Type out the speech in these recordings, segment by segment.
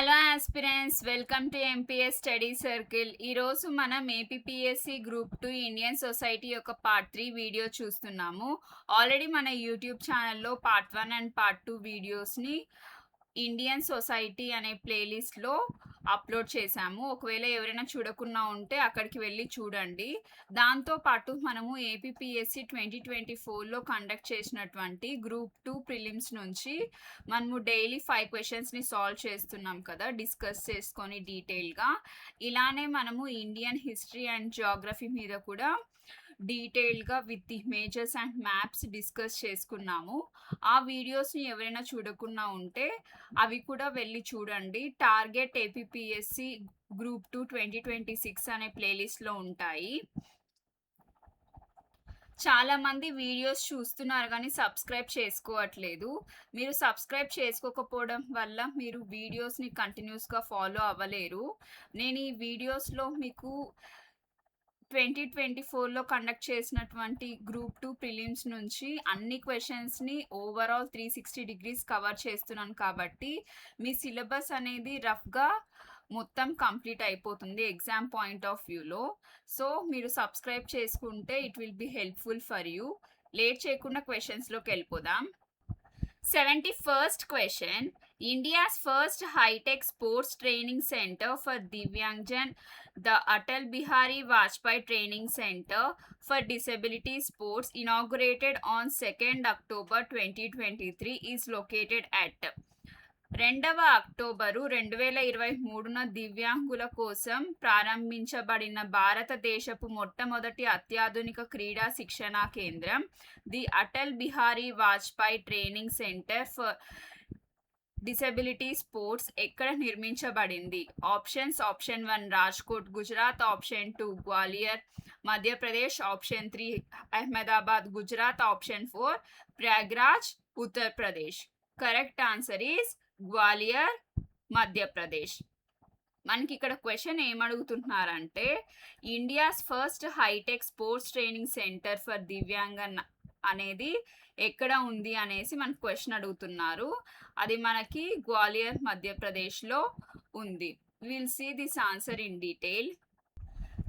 Hello aspirants, welcome to MPS study circle. ఈరోజు మనం APPSC group 2 Indian society యొక్క part 3 video చూస్తున్నాము. Already మన యూట్యూబ్ ఛానల్లో పార్ట్ 1 అండ్ పార్ట్ 2 వీడియోస్ని ఇండియన్ సొసైటీ అనే ప్లేలిస్ట్లో అప్లోడ్ చేశాము. ఒకవేళ ఎవరైనా చూడకుండా ఉంటే అక్కడికి వెళ్ళి చూడండి. దాంతోపాటు మనము ఏపీపీఎస్సీ 2024లో కండక్ట్ చేసినటువంటి గ్రూప్ 2 ప్రిలిమ్స్ నుంచి మనము డైలీ 5 క్వశ్చన్స్ని సాల్వ్ చేస్తున్నాం కదా, డిస్కస్ చేసుకొని డీటెయిల్గా. ఇలానే మనము ఇండియన్ హిస్టరీ అండ్ జియోగ్రఫీ మీద కూడా డీటెయిల్గా with images and maps discuss చేసుకున్నాము. ఆ వీడియోస్ని ఎవరైనా చూడకుండా ఉంటే అవి కూడా వెళ్ళి చూడండి. టార్గెట్ ఏపీపీఎస్సీ గ్రూప్ 2 2026 అనే ప్లేలిస్ట్లో ఉంటాయి. చాలామంది వీడియోస్ చూస్తున్నారు కానీ సబ్స్క్రైబ్ చేసుకోవట్లేదు. మీరు సబ్స్క్రైబ్ చేసుకోకపోవడం వల్ల మీరు వీడియోస్ని కంటిన్యూస్గా ఫాలో అవ్వలేరు. నేను ఈ వీడియోస్లో మీకు 2024లో కండక్ట్ చేసినటువంటి గ్రూప్ 2 ప్రిలిమ్స్ నుంచి అన్ని క్వశ్చన్స్ని ఓవరాల్ 360 డిగ్రీస్ కవర్ చేస్తున్నాను కాబట్టి మీ సిలబస్ అనేది రఫ్గా మొత్తం కంప్లీట్ అయిపోతుంది ఎగ్జామ్ పాయింట్ ఆఫ్ వ్యూలో. సో మీరు సబ్స్క్రైబ్ చేసుకుంటే it will be helpful for you. Late చేయకుండా క్వశ్చన్స్లోకి వెళ్ళిపోదాం. 71st question. India's first high-tech sports training center for Divyangjan, the Atal Bihari Vajpayee Training Center for Disability Sports, inaugurated on 2nd October 2023, is located at 2వ October 2023న దివ్యాంగుల కోసం ప్రారంభించబడిన భారతదేశపు మొట్టమొదటి అత్యాధునిక క్రీడా శిక్షణా కేంద్రం the Atal Bihari Vajpayee training centre for disability sports ఎక్కడ నిర్మించబడింది? Options: option 1 Rajkot Gujarat, option 2 Gwalior Madhya Pradesh, option 3 Ahmedabad Gujarat, option 4 Prayagraj Uttar Pradesh. Correct answer is Gwalior Madhya Pradesh. మనకి ఇక్కడ క్వశ్చన్ ఏమడుగుతున్నారంటే India's first high tech sports training centre for దివ్యాంగన్ అనేది ఎక్కడ ఉంది అనేసి మనకు క్వశ్చన్ అడుగుతున్నారు. అది మనకి గ్వాలియర్ మధ్యప్రదేశ్లో ఉంది. Will see this answer in detail.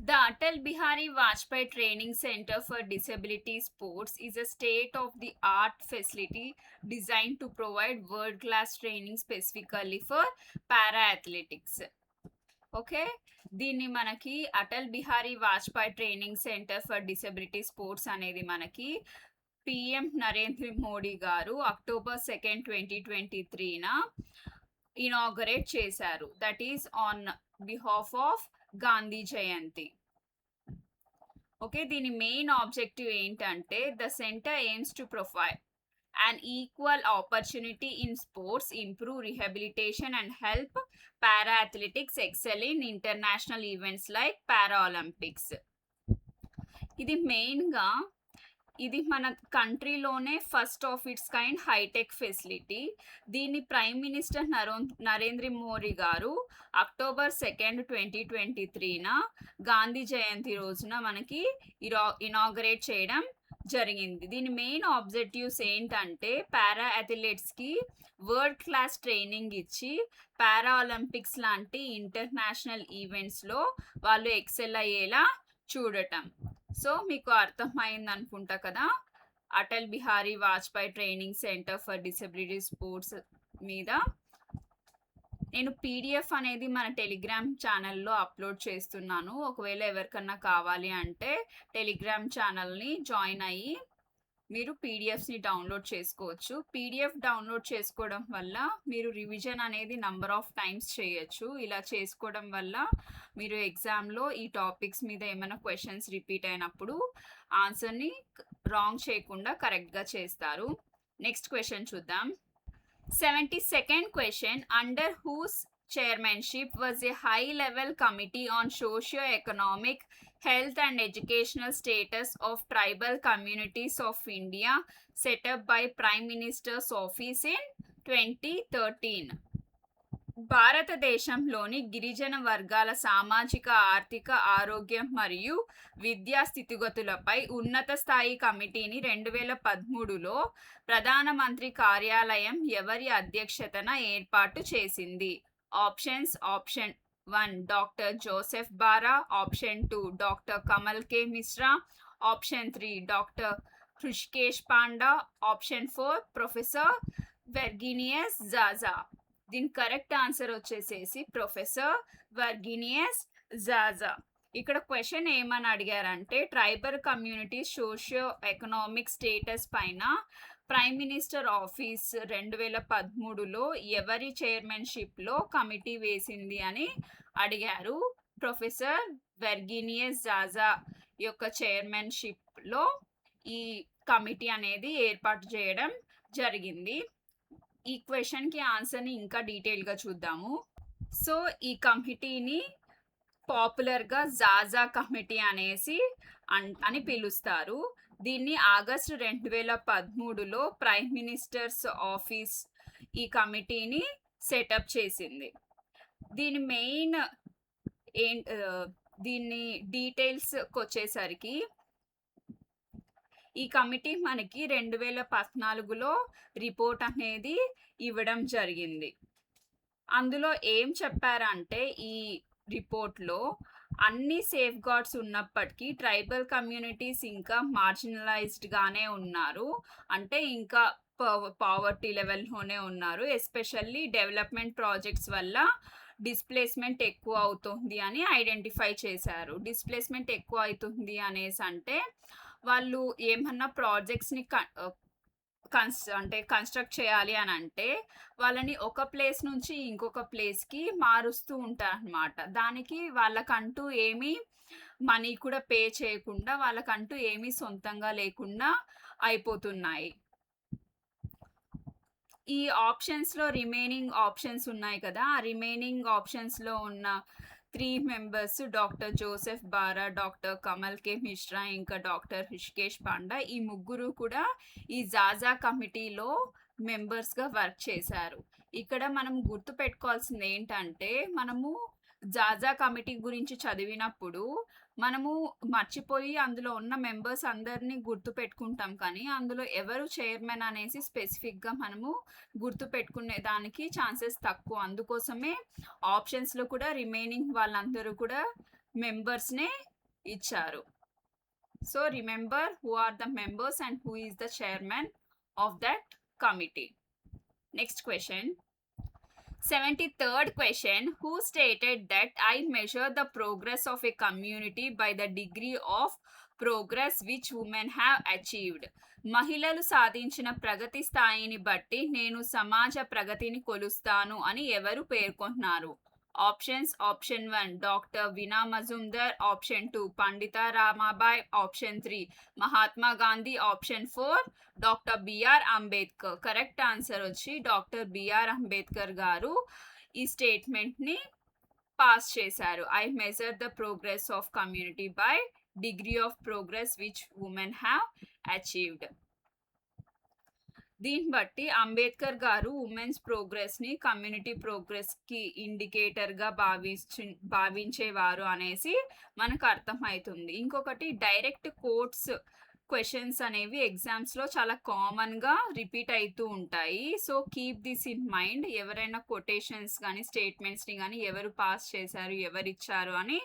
The Atal Bihari Vajpayee Training Center for Disability Sports is a state-of-the-art facility designed to provide world-class training specifically for para-athletics. Okay, దీన్ని మనకి Atal Bihari Vajpayee training centre for disability sports అనేది మనకి PM Narendra Modi గారు October 2nd 2023న inaugurate చేశారు. That is on behalf of Gandhi Jayanti. Okay, దీని main objective ఏంటంటే the centre aims to provide an equal opportunity in sports, improve rehabilitation and help para-athletics excel in international events like Paralympics. ఇది మెయిన్గా ఇది మన కంట్రీలోనే first of its kind high tech facility. దీన్ని prime minister Narendra Modi గారు October 2nd 2023న Gandhi జయంతి రోజున మనకి inaugurate చేయడం జరిగింది. దీని మెయిన్ ఆబ్జెక్టివ్స్ ఏంటంటే పారా అథ్లెట్స్కి వరల్డ్ క్లాస్ ట్రైనింగ్ ఇచ్చి పారాలింపిక్స్ లాంటి ఇంటర్నేషనల్ ఈవెంట్స్లో వాళ్ళు ఎక్సెల్ అయ్యేలా చూడటం. సో మీకు అర్థమైంది అనుకుంటా కదా Atal Bihari Vajpayee training centre for disability sports మీద. నేను పీడిఎఫ్ అనేది మన టెలిగ్రామ్ ఛానల్లో అప్లోడ్ చేస్తున్నాను. ఒకవేళ ఎవరికన్నా కావాలి అంటే టెలిగ్రామ్ ఛానల్ని జాయిన్ అయ్యి మీరు పీడిఎఫ్స్ని డౌన్లోడ్ చేసుకోవచ్చు. పీడిఎఫ్ డౌన్లోడ్ చేసుకోవడం వల్ల మీరు రివిజన్ అనేది నంబర్ ఆఫ్ టైమ్స్ చేయొచ్చు. ఇలా చేసుకోవడం వల్ల మీరు ఎగ్జామ్లో ఈ టాపిక్స్ మీద ఏమైనా క్వశ్చన్స్ రిపీట్ అయినప్పుడు ఆన్సర్ని రాంగ్ చేయకుండా కరెక్ట్గా చేస్తారు. నెక్స్ట్ క్వశ్చన్ చూద్దాం. 72nd question. Under whose chairmanship was a high-level committee on socio-economic, health and educational status of tribal communities of India set up by Prime Minister's office in 2013? భారతదేశంలోని గిరిజన వర్గాల సామాజిక, ఆర్థిక, ఆరోగ్యం మరియు విద్యా స్థితిగతులపై ఉన్నత స్థాయి కమిటీని 2013లో ప్రధానమంత్రి కార్యాలయం ఎవరి అధ్యక్షతన ఏర్పాటు చేసింది? Options option 1 doctor Joseph Bara, option 2 doctor Kamal K Mishra, option 3 doctor Hrushikesh Panda, option 4 professor Virginius జాజా. దీని కరెక్ట్ ఆన్సర్ వచ్చేసేసి ప్రొఫెసర్ వెర్గీనియస్ జాజా. ఇక్కడ క్వశ్చన్ ఏమని అడిగారంటే tribal community socio economic status పైన ప్రైమ్ మినిస్టర్ ఆఫీస్ 2013లో ఎవరి చైర్మన్షిప్లో కమిటీ వేసింది అని అడిగారు. ప్రొఫెసర్ వెర్గీనియస్ జాజా యొక్క చైర్మన్షిప్లో ఈ కమిటీ అనేది ఏర్పాటు చేయడం జరిగింది. ఈ క్వశ్చన్కి ఆన్సర్ని ఇంకా డీటెయిల్గా చూద్దాము. సో ఈ కమిటీని పాపులర్గా జాజా కమిటీ అనేసి అని పిలుస్తారు. దీన్ని ఆగస్టు 2013లో ప్రైమ్ మినిస్టర్స్ ఆఫీస్ ఈ కమిటీని సెటప్ చేసింది. దీని మెయిన్ దీన్ని డీటెయిల్స్కి వచ్చేసరికి ఈ కమిటీ మనకి 2014లో రిపోర్ట్ అనేది ఇవ్వడం జరిగింది. అందులో ఏం చెప్పారంటే ఈ రిపోర్ట్లో అన్ని సేఫ్ గార్డ్స్ ఉన్నప్పటికీ ట్రైబల్ కమ్యూనిటీస్ ఇంకా మార్జినలైజ్డ్గానే ఉన్నారు, అంటే ఇంకా పావర్టీ లెవెల్లోనే ఉన్నారు. ఎస్పెషల్లీ డెవలప్మెంట్ ప్రాజెక్ట్స్ వల్ల డిస్ప్లేస్మెంట్ ఎక్కువ అవుతుంది అని ఐడెంటిఫై చేశారు. డిస్ప్లేస్మెంట్ ఎక్కువ అవుతుంది అనేసి అంటే వాళ్ళు ఏమన్నా ప్రాజెక్ట్స్ని కన్స్ట్రక్ట్ చేయాలి అని అంటే వాళ్ళని ఒక ప్లేస్ నుంచి ఇంకొక ప్లేస్కి మారుస్తూ ఉంటారు అన్నమాట. దానికి వాళ్ళకంటూ ఏమీ మనీ కూడా పే చేయకుండా వాళ్ళకంటూ ఏమీ సొంతంగా లేకుండా అయిపోతున్నాయి. ఈ ఆప్షన్స్లో రిమైనింగ్ ఆప్షన్స్ ఉన్నాయి కదా, ఆ రిమైనింగ్ ఆప్షన్స్లో ఉన్న 3 మెంబర్స్ డాక్టర్ జోసెఫ్ బారా, డాక్టర్ కమల్ కే మిశ్రా, ఇంకా డాక్టర్ హృషికేష్ పాండా, ఈ ముగ్గురు కూడా ఈ జాజా కమిటీలో మెంబర్స్గా వర్క్ చేశారు. ఇక్కడ మనం గుర్తు పెట్టుకోవాల్సింది ఏంటంటే మనము జాజా కమిటీ గురించి చదివినప్పుడు మనము మర్చిపోయి అందులో ఉన్న మెంబర్స్ అందరినీ గుర్తు పెట్టుకుంటాం, కానీ అందులో ఎవరు చైర్మన్ అనేసి స్పెసిఫిక్గా మనము గుర్తు పెట్టుకునే దానికి ఛాన్సెస్ తక్కువ. అందుకోసమే ఆప్షన్స్లో కూడా రిమైనింగ్ వాళ్ళందరూ కూడా మెంబర్స్నే ఇచ్చారు. So remember who are the members and who is the chairman of that committee. Next question, 73rd question, who stated that I measure the progress of a community by the degree of progress which women have achieved. మహిళలు సాధించిన ప్రగతి స్థాయిని బట్టి నేను సమాజ ప్రగతిని కొలుస్తాను అని ఎవరు పేర్కొన్నారు? Options option 1 doctor Veena Majumdar, option 2 Pandita Ramabai, option 3 Mahatma Gandhi, option 4 doctor B R Ambedkar. Correct answer వచ్చి డాక్టర్ బిఆర్ అంబేద్కర్ గారు ఈ స్టేట్మెంట్ని పాస్ చేశారు. I measure the progress of community by degree of progress which women have achieved. దీన్ని బట్టి అంబేద్కర్ గారు ఉమెన్స్ ప్రోగ్రెస్ని కమ్యూనిటీ ప్రోగ్రెస్కి ఇండికేటర్గా భావించేవారు అనేసి మనకు అర్థమవుతుంది. ఇంకొకటి డైరెక్ట్ కోట్స్ క్వశ్చన్స్ అనేవి ఎగ్జామ్స్లో చాలా కామన్గా రిపీట్ అవుతూ ఉంటాయి. So keep this in mind. ఎవరైనా కొటేషన్స్ కానీ స్టేట్మెంట్స్ని కానీ ఎవరు పాస్ చేశారు, ఎవరు ఇచ్చారు అని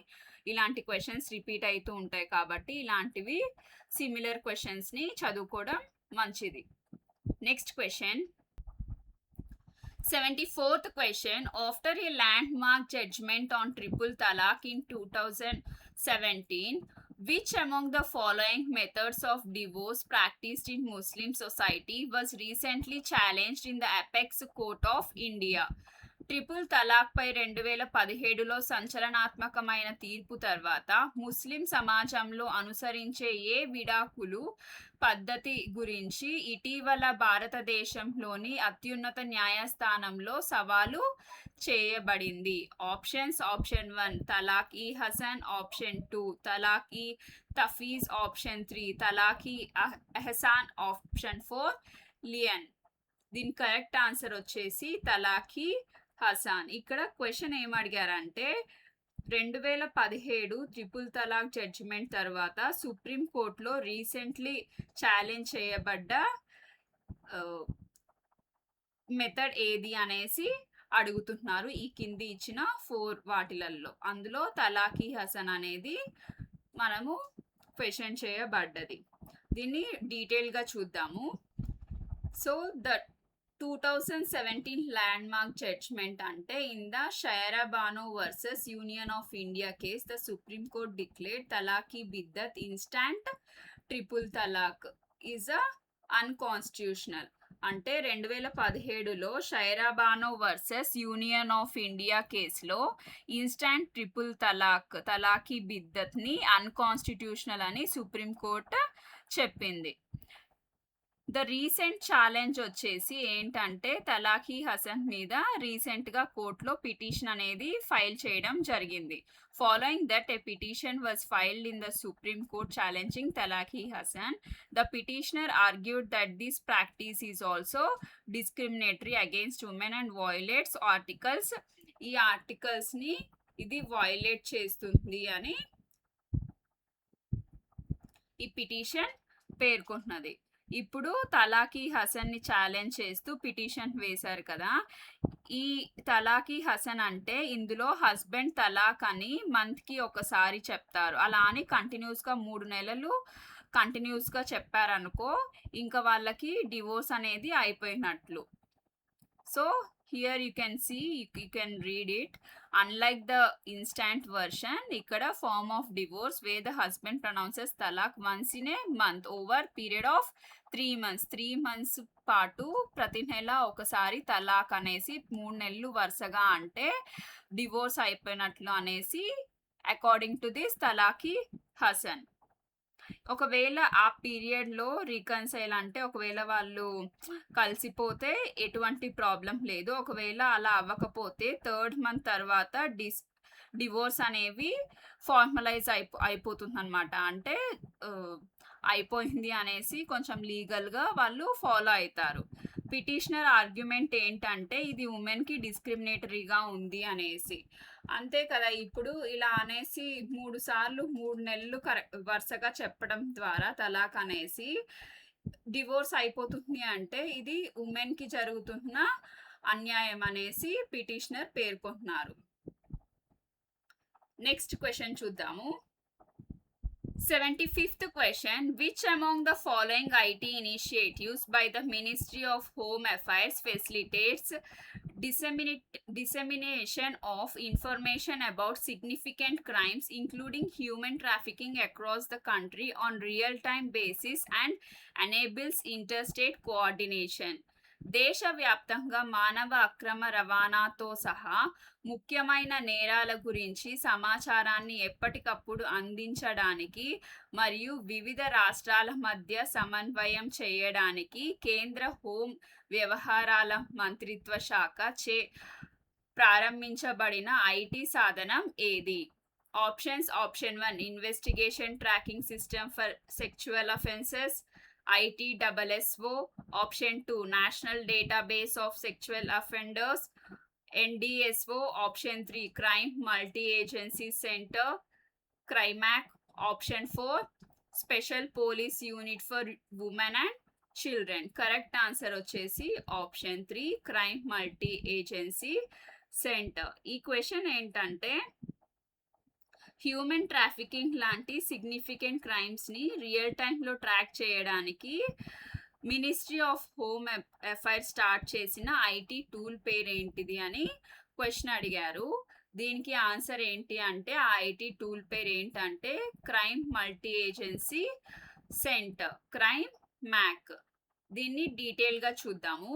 ఇలాంటి క్వశ్చన్స్ రిపీట్ అవుతూ ఉంటాయి. కాబట్టి ఇలాంటివి సిమిలర్ క్వశ్చన్స్ని చదువుకోవడం మంచిది. Next question, 74th question, after a landmark judgment on triple talaq in 2017, which among the following methods of divorce practiced in Muslim society was recently challenged in the Apex Court of India? Triple తలాక్ పై 2017లో సంచలనాత్మకమైన తీర్పు తర్వాత ముస్లిం సమాజంలో అనుసరించే ఏ విడాకులు పద్ధతి గురించి ఇటీవల భారతదేశంలోని అత్యున్నత న్యాయస్థానంలో సవాలు చేయబడింది? ఆప్షన్స్ ఆప్షన్ 1 తలాక్ ఈ హసన్, ఆప్షన్ 2 తలాక్ ఈ తఫీజ్, ఆప్షన్ 3 తలాక్ ఈ ఎహసాన్, ఆప్షన్ 4 లియన్. దీని కరెక్ట్ ఆన్సర్ వచ్చేసి తలాక్ ఈ హసాన్. ఇక్కడ క్వశ్చన్ ఏం అడిగారంటే 2017 ట్రిపుల్ తలాక్ జడ్జిమెంట్ తర్వాత సుప్రీం కోర్టులో రీసెంట్లీ ఛాలెంజ్ చేయబడ్డ మెథడ్ ఏది అనేసి అడుగుతున్నారు ఈ కింది ఇచ్చిన 4 వాటిలల్లో. అందులో తలాకి హసన్ అనేది మనము క్వశ్చన్ చేయబడ్డది. దీన్ని డీటెయిల్గా చూద్దాము. So the 2017 landmark judgment ante in the Shaira Bano versus Union of India case, the Supreme Court declared talaki biddat instant triple talaq is a unconstitutional. అంటే 2017లో Shayara Bano versus union of India కేసులో instant triple తలాకి బిద్దత్ని unconstitutional అని supreme court చెప్పింది. The recent challenge వచ్చేసి ఏంటంటే తలాకి హసన్ మీద రీసెంట్గా కోర్టులో పిటిషన్ అనేది ఫైల్ చేయడం జరిగింది. Following that a petition was filed in the supreme court challenging తలాకి హసన్. The petitioner argued that this practice is also discriminatory against women and violates articles. ఈ ఆర్టికల్స్ని ఇది వయోలేట్ చేస్తుంది అని ఈ పిటిషన్ పేర్కొంటున్నది. ఇప్పుడు తలాకి హసన్ని ఛాలెంజ్ చేస్తూ పిటిషన్ వేశారు కదా. ఈ తలాకి హసన్ అంటే ఇందులో హస్బెండ్ తలాక్ అని మంత్కి ఒకసారి చెప్తారు. అలా అని కంటిన్యూస్గా 3 నెలలు కంటిన్యూస్గా చెప్పారనుకో ఇంకా వాళ్ళకి డివోర్స్ అనేది అయిపోయినట్లు. So here you can see, you can read it. Unlike the instant version, ikkada form of divorce where the husband pronounces talaq once in a month over period of 3 months. 3 months పాటు ప్రతి నెల ఒకసారి తలాక్ అనేసి 3 నెలలు వరుసగా అంటే divorce అయిపోయినట్లు అనేసి according to this తలాకి Hasan. ఒకవేళ ఆ పీరియడ్లో రీకన్సైల్ అంటే ఒకవేళ వాళ్ళు కలిసిపోతే ఎటువంటి ప్రాబ్లం లేదు. ఒకవేళ అలా అవ్వకపోతే 3rd month తర్వాత డివోర్స్ అనేవి ఫార్మలైజ్ అయిపోతుంది అనమాట. అంటే అయిపోయింది అనేసి కొంచెం లీగల్గా వాళ్ళు ఫాలో అవుతారు. పిటిషనర్ ఆర్గ్యుమెంట్ ఏంటంటే ఇది ఉమెన్కి డిస్క్రిమినేటరీగా ఉంది అనేసి. అంతే కదా, ఇప్పుడు ఇలా అనేసి 3 సార్లు 3 నెలలు వరుసగా చెప్పడం ద్వారా తలాక్ అనేసి డివోర్స్ అయిపోతుంది అంటే ఇది ఉమెన్కి జరుగుతున్న అన్యాయం అనేసి పిటిషనర్ పేర్కొంటున్నారు. నెక్స్ట్ క్వశ్చన్ చూద్దాము. 75th question. Which among the following IT initiatives by the Ministry of Home Affairs facilitates dissemination of information about significant crimes including human trafficking across the country on real-time basis and enables interstate coordination? దేశవ్యాప్తంగా మానవ అక్రమ రవాణాతో సహా ముఖ్యమైన నేరాల గురించి సమాచారాన్ని ఎప్పటికప్పుడు అందించడానికి మరియు వివిధ రాష్ట్రాల మధ్య సమన్వయం చేయడానికి కేంద్ర హోం వ్యవహారాల మంత్రిత్వ శాఖ చే ప్రారంభించబడిన ఐటీ సాధనం ఏది? Options. Option 1 investigation tracking system for sexual offences ITSSO. Option 2 National Database of Sexual Offenders NDSO. Option 3 Crime Multi-Agency Center CRIMAC. Option 4 Special Police Unit for Women and Children. Correct answer వచ్చేసి option 3 Crime Multi-Agency Center. ఈ question ఏంటంటే human trafficking లాంటి significant క్రైమ్స్ని real టైంలో track చేయడానికి ministry of home affairs start చేసిన IT tool పేరేంటిది అని question అడిగారు. దీనికి ఆన్సర్ ఏంటి అంటే ఆ ఐటీ టూల్ పేరు ఏంటంటే crime multi agency centre, crime MAC. దీన్ని డీటెయిల్గా చూద్దాము.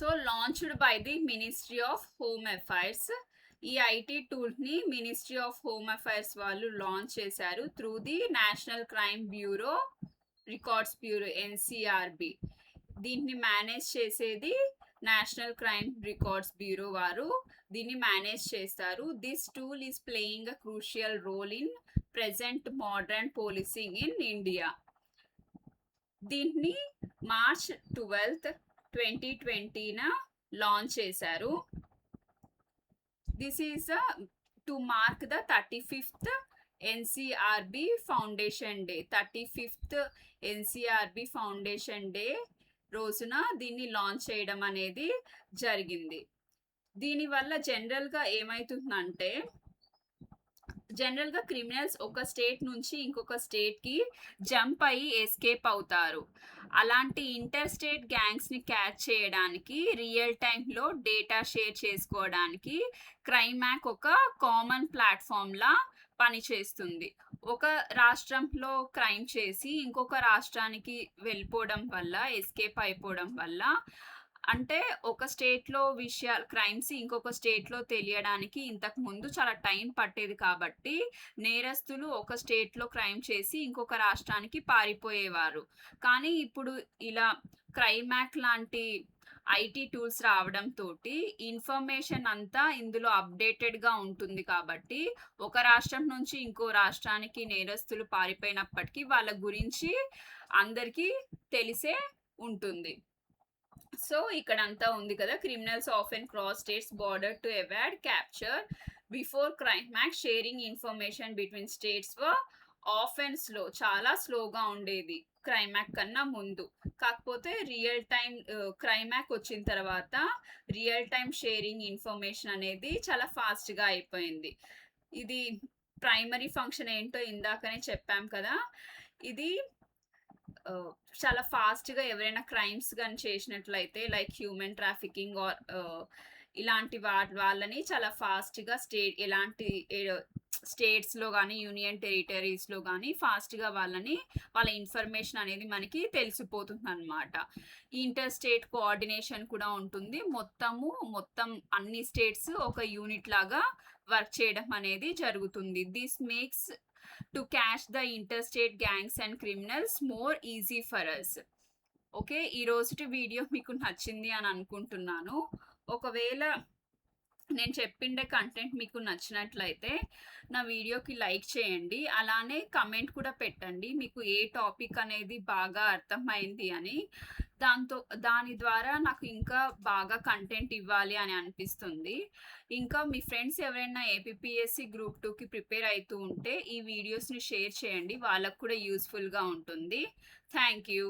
So launched by the ministry of home affairs. ఈ ఐటీ టూల్ని మినిస్ట్రీ ఆఫ్ హోమ్ అఫైర్స్ వాళ్ళు లాంచ్ చేశారు through the national crime bureau records bureau NCRB. దీన్ని మేనేజ్ చేసేది నేషనల్ క్రైమ్ రికార్డ్స్ బ్యూరో వారు దీన్ని మేనేజ్ చేస్తారు. This tool is playing a crucial role in present modern policing in India. దీన్ని March 12th 2020న launch చేశారు. This is to mark the 35th NCRB Foundation Day. 35th NCRB Foundation Day రోజున దీన్ని launch చేయడం అనేది జరిగింది. దీనివల్ల జనరల్‌గా ఏమైతుందంటే, జనరల్‌గా క్రిమినల్స్ ఒక స్టేట్ నుంచి ఇంకొక స్టేట్‌కి జంప్ అయ్యి ఎస్కేప్ అవుతారు. అలాంటి ఇంటర్ స్టేట్ గ్యాంగ్స్‌ని క్యాచ్ చేయడానికి రియల్ టైమ్‌లో డేటా షేర్ చేసుకోవడానికి క్రైమ్ యాక్ ఒక కామన్ ప్లాట్‌ఫార్మ్‌లా పనిచేస్తుంది. ఒక రాష్ట్రంలో క్రైమ్ చేసి ఇంకొక రాష్ట్రానికి వెళ్ళిపోవడం వల్ల, ఎస్కేప్ అయిపోవడం వల్ల, అంటే ఒక స్టేట్‌లో క్రైమ్స్ ఇంకొక స్టేట్‌లో తెలియడానికి ఇంతకుముందు చాలా టైం పట్టేది కాబట్టి, నేరస్తులు ఒక స్టేట్‌లో క్రైమ్ చేసి ఇంకొక రాష్ట్రానికి పారిపోయేవారు. కానీ ఇప్పుడు ఇలా క్రైమ్ యాక్ట్ లాంటి ఐటీ టూల్స్ రావడంతోటి ఇన్ఫర్మేషన్ అంతా ఇందులో అప్‌డేటెడ్‌గా ఉంటుంది కాబట్టి, ఒక రాష్ట్రం నుంచి ఇంకో రాష్ట్రానికి నేరస్తులు పారిపోయినప్పటికీ వాళ్ళ గురించి అందరికీ తెలిసే ఉంటుంది. సో, ఇక్కడంతా ఉంది కదా! Criminals often cross states border to evade capture before crime act sharing information between states were often slow. చాలా స్లోగా ఉండేది క్రైమ్ యాక్ట్ కన్నా ముందు. కాకపోతే క్రైమ్ యాక్ట్ వచ్చిన తర్వాత రియల్ టైమ్ షేరింగ్ ఇన్ఫర్మేషన్ అనేది చాలా ఫాస్ట్‌గా అయిపోయింది. ఇది ప్రైమరీ ఫంక్షన్ ఏంటో ఇందాకనే చెప్పాం కదా! ఇది ఆహ్, చాలా ఫాస్ట్‌గా ఎవరైనా క్రైమ్స్ గాని చేసినట్లయితే లైక్ హ్యూమన్ ట్రాఫికింగ్ ఆర్ ఇలాంటి వాళ్ళని చాలా ఫాస్ట్‌గా ఎలాంటి స్టేట్స్‌లో గాని, యూనియన్ టెరిటరీస్‌లో గాని ఫాస్ట్‌గా వాళ్ళ ఇన్ఫర్మేషన్ అనేది మనకి తెలిసిపోతుందనమాట. ఇంటర్ స్టేట్ కోఆర్డినేషన్ కూడా ఉంటుంది. మొత్తం అన్ని స్టేట్స్ ఒక యూనిట్ లాగా వర్క్ చేయడం అనేది జరుగుతుంది. This makes to catch the interstate gangs and criminals more easy for us. Okay. ఈ రోజుటి వీడియో మీకు నచ్చింది అని అనుకుంటున్నాను. ఒకవేళ నేను చెప్పిండే కంటెంట్ మీకు నచ్చినట్లయితే నా వీడియోకి లైక్ చేయండి. అలానే కమెంట్ కూడా పెట్టండి. మీకు ఏ టాపిక్ అనేది బాగా అర్థమైంది అని. దాని ద్వారా నాకు ఇంకా బాగా కంటెంట్ ఇవ్వాలి అని అనిపిస్తుంది. ఇంకా మీ ఫ్రెండ్స్ ఎవరైనా ఏపీపీఎస్సీ గ్రూప్ 2కి ప్రిపేర్ అయితూ ఉంటే ఈ వీడియోస్‌ని షేర్ చేయండి. వాళ్ళకి కూడా యూజ్‌ఫుల్‌గా ఉంటుంది. Thank you.